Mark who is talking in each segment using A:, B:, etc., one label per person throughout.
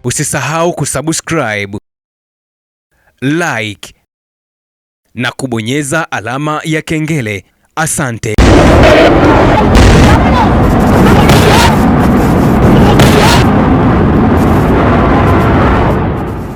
A: Usisahau kusubscribe, like na kubonyeza alama ya kengele. Asante.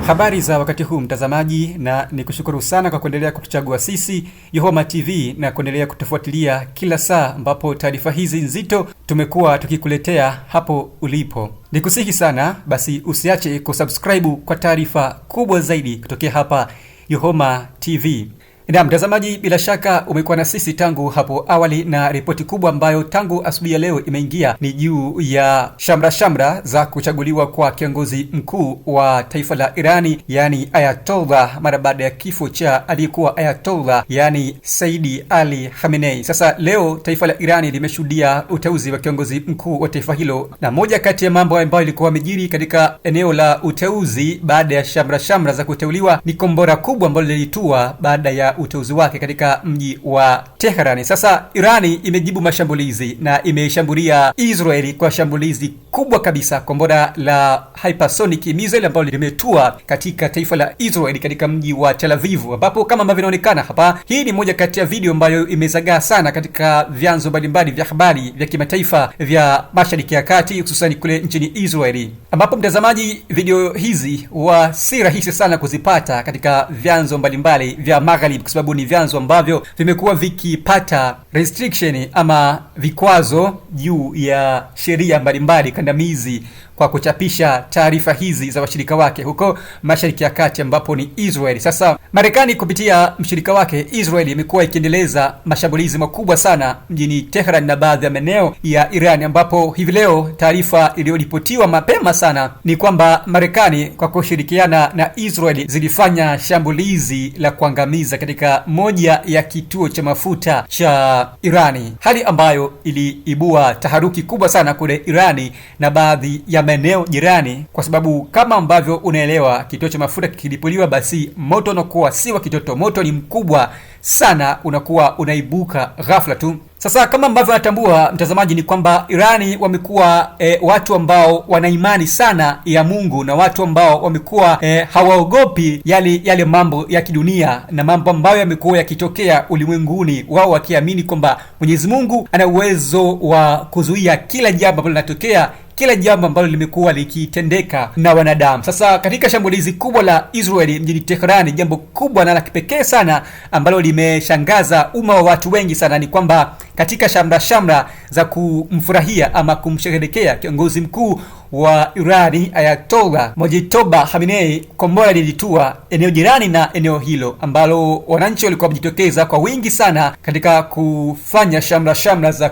B: Habari za wakati huu mtazamaji, na nikushukuru sana kwa kuendelea kutuchagua sisi Yohoma TV na kuendelea kutufuatilia kila saa ambapo taarifa hizi nzito tumekuwa tukikuletea hapo ulipo. Nikusihi sana basi usiache kusubscribe kwa taarifa kubwa zaidi kutokea hapa Yohoma TV. Na mtazamaji, bila shaka umekuwa na sisi tangu hapo awali, na ripoti kubwa ambayo tangu asubuhi ya leo imeingia ni juu ya shamra za kuchaguliwa kwa kiongozi mkuu wa taifa la Irani, yani Ayatollah, mara baada ya kifo cha aliyekuwa Ayatollah, yani Saidi Ali Khamenei. Sasa leo taifa la Irani limeshuhudia uteuzi wa kiongozi mkuu wa taifa hilo, na moja kati ya mambo ambayo ilikuwa yamejiri katika eneo la uteuzi baada ya shamra za kuteuliwa ni kombora kubwa ambalo lilitua baada ya uteuzi wake katika mji wa Tehran. Sasa Irani imejibu mashambulizi na imeshambulia Israeli kwa shambulizi kubwa kabisa, kombora la hypersonic missile ambalo limetua katika taifa la Israeli katika mji wa Tel Aviv, ambapo kama ambavyo inaonekana hapa, hii ni moja kati ya video ambayo imezagaa sana katika vyanzo mbalimbali vya habari vya kimataifa vya Mashariki ya Kati, hususan kule nchini Israeli, ambapo mtazamaji, video hizi si rahisi sana kuzipata katika vyanzo mbalimbali vya Magharibi, kwa sababu ni vyanzo ambavyo vimekuwa vikipata restriction ama vikwazo juu ya sheria mbalimbali kandamizi kwa kuchapisha taarifa hizi za washirika wake huko Mashariki ya Kati, ambapo ni Israeli. Sasa Marekani kupitia mshirika wake Israeli imekuwa ikiendeleza mashambulizi makubwa sana mjini Tehran na baadhi ya maeneo ya Iran, ambapo hivi leo taarifa iliyoripotiwa mapema sana ni kwamba Marekani kwa kushirikiana na Israeli zilifanya shambulizi la kuangamiza katika moja ya kituo cha mafuta cha Irani, hali ambayo iliibua taharuki kubwa sana kule Irani na baadhi ya maeneo jirani, kwa sababu kama ambavyo unaelewa, kituo cha mafuta kikilipuliwa basi moto unakuwa si wa kitoto, moto ni mkubwa sana, unakuwa unaibuka ghafla tu. Sasa kama ambavyo natambua mtazamaji, ni kwamba Irani wamekuwa watu ambao wana imani sana ya Mungu, na watu ambao wamekuwa hawaogopi yale mambo ya kidunia na mambo ambayo yamekuwa yakitokea ulimwenguni, wao wakiamini kwamba Mwenyezi Mungu ana uwezo wa kuzuia kila jambo ambalo linatokea, kila jambo ambalo limekuwa likitendeka na wanadamu. Sasa katika shambulizi kubwa la Israeli mjini Tehran, jambo kubwa na la kipekee sana ambalo limeshangaza umma wa watu wengi sana ni kwamba katika shamra za kumfurahia ama kumsherehekea kiongozi mkuu wa Irani Ayatollah Mojtaba Khamenei, kombora lilitua eneo jirani na eneo hilo, ambalo wananchi walikuwa wamejitokeza kwa wingi sana katika kufanya shamra za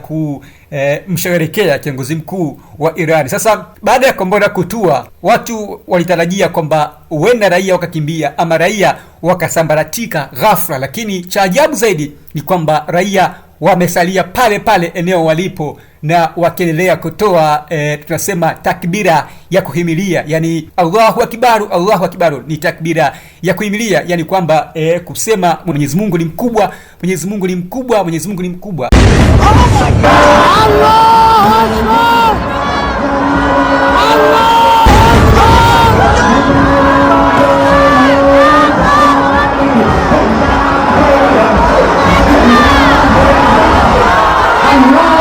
B: kumsherehekea kiongozi mkuu wa Irani. Sasa baada ya kombora kutua, watu walitarajia kwamba huenda raia wakakimbia ama raia wakasambaratika ghafla, lakini cha ajabu zaidi ni kwamba raia wamesalia pale eneo walipo na wakiendelea kutoa tunasema takbira ya kuhimilia, yani Allahu Akbar, Allahu Akbar, ni takbira ya kuhimilia, yani kwamba kusema Mwenyezi Mungu ni mkubwa, Mwenyezi Mungu ni mkubwa, Mwenyezi Mungu ni mkubwa. Oh my God!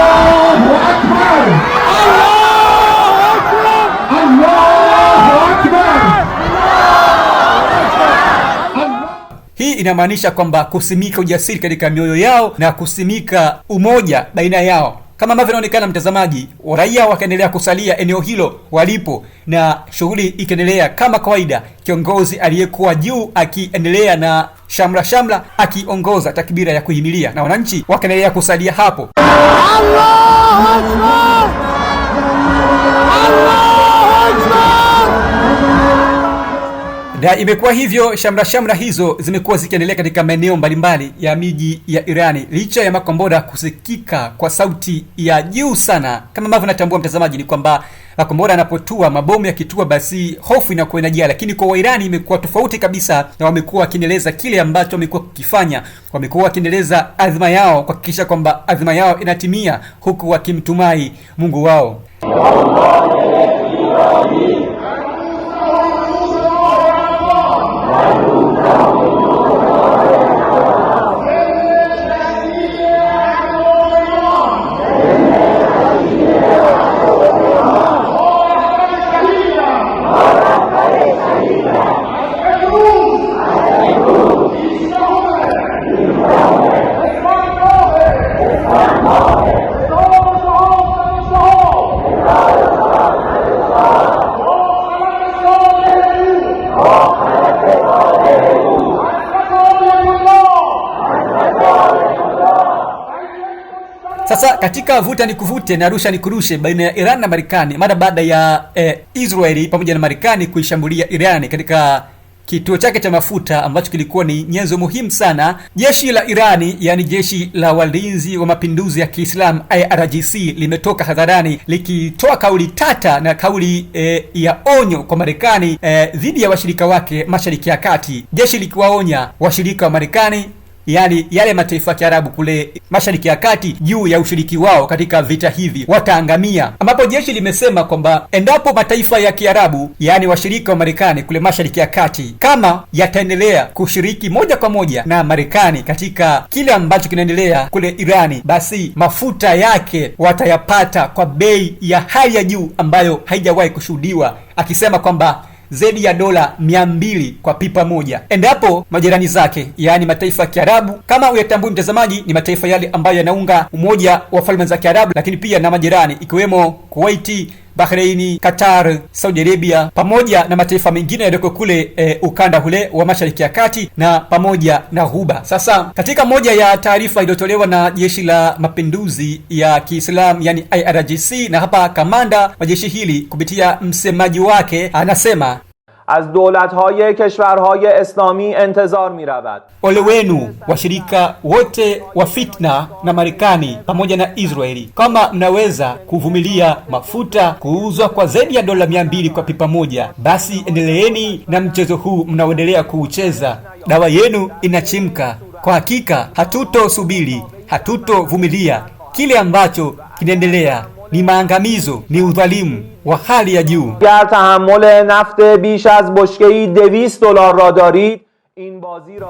B: Allahu Akbar! Allahu Akbar! Hii inamaanisha kwamba kusimika ujasiri katika mioyo yao na kusimika umoja baina yao. Kama ambavyo inaonekana mtazamaji, raia wakaendelea kusalia eneo hilo walipo na shughuli ikaendelea kama kawaida, kiongozi aliyekuwa juu akiendelea na shamra akiongoza takbira ya kuhimilia, na wananchi wakaendelea kusalia hapo. Allahu Akbar! Allahu Akbar! Na imekuwa hivyo, shamra hizo zimekuwa zikiendelea katika maeneo mbalimbali ya miji ya Irani, licha ya makombora kusikika kwa sauti ya juu sana. Kama ambavyo natambua mtazamaji, ni kwamba makombora yanapotua, mabomu yakitua, basi hofu inakuwa inajaa, lakini kwa Wairani imekuwa tofauti kabisa, na wamekuwa wakiendeleza kile ambacho wamekuwa kukifanya. Wamekuwa wakiendeleza azma yao kuhakikisha kwamba azma yao inatimia, huku wakimtumai Mungu wao. Sasa katika vuta ni kuvute na rusha ni kurushe baina ya Iran na Marekani mara baada ya Israeli pamoja na Marekani kuishambulia Iran katika kituo chake cha mafuta ambacho kilikuwa ni nyenzo muhimu sana, jeshi la Irani, yani jeshi la walinzi wa mapinduzi ya Kiislamu IRGC, limetoka hadharani likitoa kauli tata na kauli ya onyo kwa Marekani dhidi ya washirika wake Mashariki ya Kati. Jeshi likiwaonya washirika wa Marekani, yani yale mataifa ya Kiarabu kule Mashariki ya Kati, juu ya ushiriki wao katika vita hivi wataangamia, ambapo jeshi limesema kwamba endapo mataifa ya Kiarabu, yani washirika wa Marekani kule Mashariki ya Kati, kama yataendelea kushiriki moja kwa moja na Marekani katika kile ambacho kinaendelea kule Irani, basi mafuta yake watayapata kwa bei ya hali ya juu ambayo haijawahi kushuhudiwa, akisema kwamba zaidi ya dola 200 kwa pipa moja. Endapo majirani zake, yaani mataifa ya Kiarabu, kama uyatambui mtazamaji, ni mataifa yale ambayo yanaunga Umoja wa Falme za Kiarabu, lakini pia na majirani ikiwemo Kuwaiti, Bahraini, Qatar, Saudi Arabia, pamoja na mataifa mengine yaliyoko kule ukanda ule wa Mashariki ya Kati na pamoja na Ghuba. Sasa katika moja ya taarifa iliyotolewa na jeshi la mapinduzi ya Kiislamu, yani IRGC, na hapa kamanda wa jeshi hili kupitia msemaji wake anasema,
C: از دولت‌های کشورهای اسلامی انتظار می‌رود.
B: Ole wenu washirika wote wa fitna na Marekani pamoja na Israeli, kama mnaweza kuvumilia mafuta kuuzwa kwa zaidi ya dola 200 kwa pipa moja, basi endeleeni na mchezo huu mnaoendelea kuucheza. Dawa yenu inachimka. Kwa hakika hatutosubiri, hatutovumilia. Kile ambacho kinaendelea ni maangamizo, ni udhalimu wa hali ya juu.
C: گر تحمل نفت بیش از بشکه‌ای $200 را دارید،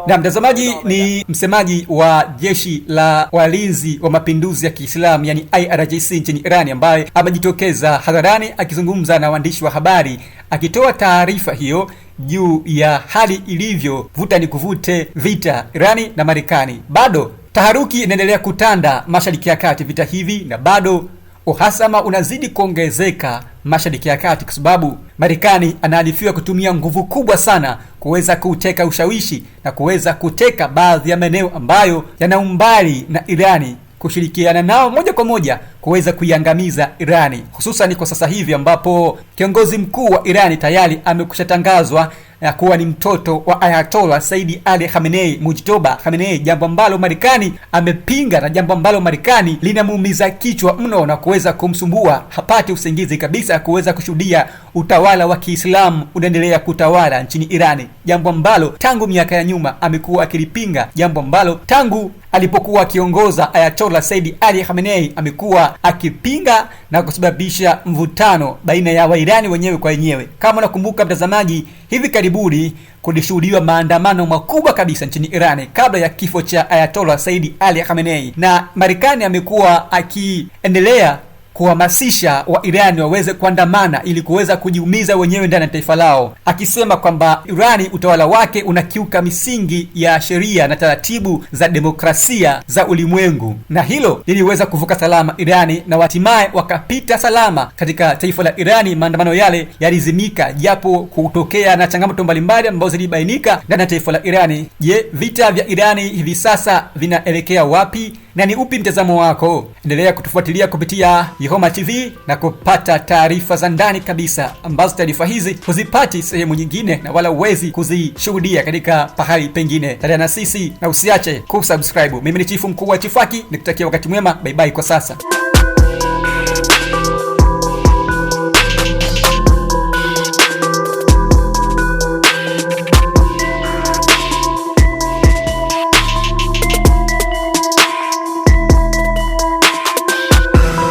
B: na mtazamaji, ni msemaji wa jeshi la walinzi wa mapinduzi ya Kiislamu, yani IRGC nchini Irani, ambaye amejitokeza hadharani akizungumza na waandishi wa habari akitoa taarifa hiyo juu ya hali ilivyo vuta ni kuvute vita Irani na Marekani. Bado taharuki inaendelea kutanda Mashariki ya Kati, vita hivi, na bado uhasama unazidi kuongezeka Mashariki ya Kati, kwa sababu Marekani anaarifiwa kutumia nguvu kubwa sana kuweza kuteka ushawishi na kuweza kuteka baadhi ya maeneo ambayo yana umbali na Irani, kushirikiana nao moja kwa moja kuweza kuiangamiza Irani, hususan kwa sasa hivi ambapo kiongozi mkuu wa Irani tayari amekushatangazwa kuwa ni mtoto wa Ayatollah Said Ali Khamenei, Mujtaba Khamenei, jambo ambalo Marekani amepinga na jambo ambalo Marekani linamuumiza kichwa mno na kuweza kumsumbua, hapati usingizi kabisa kuweza kushuhudia utawala wa Kiislamu unaendelea kutawala nchini Irani, jambo ambalo tangu miaka ya nyuma amekuwa akilipinga, jambo ambalo tangu alipokuwa akiongoza Ayatollah Said Ali Khamenei amekuwa akipinga na kusababisha mvutano baina ya Wairani wenyewe kwa wenyewe. Kama unakumbuka mtazamaji, hivi karibuni kulishuhudiwa maandamano makubwa kabisa nchini Irani kabla ya kifo cha Ayatollah Said Ali Khamenei, na Marekani amekuwa akiendelea kuhamasisha wa Irani waweze kuandamana ili kuweza kujiumiza wenyewe ndani ya taifa lao, akisema kwamba Irani, utawala wake unakiuka misingi ya sheria na taratibu za demokrasia za ulimwengu, na hilo liliweza kuvuka salama Irani na hatimaye wakapita salama katika taifa la Irani. Maandamano yale yalizimika japo kutokea na changamoto mbalimbali ambazo zilibainika ndani ya taifa la Irani. Je, vita vya Irani hivi sasa vinaelekea wapi na ni upi mtazamo wako? Endelea kutufuatilia kupitia Yehoma TV na kupata taarifa za ndani kabisa ambazo taarifa hizi huzipati sehemu nyingine na wala uwezi kuzishuhudia katika pahali pengine. Tazama na sisi na usiache kusubscribe. Mimi ni Chifu Mkuu wa Chifaki, nikutakia wakati mwema. Bye bye kwa sasa.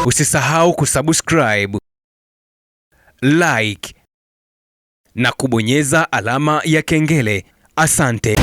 A: Usisahau kusubscribe, like na kubonyeza alama ya kengele. Asante.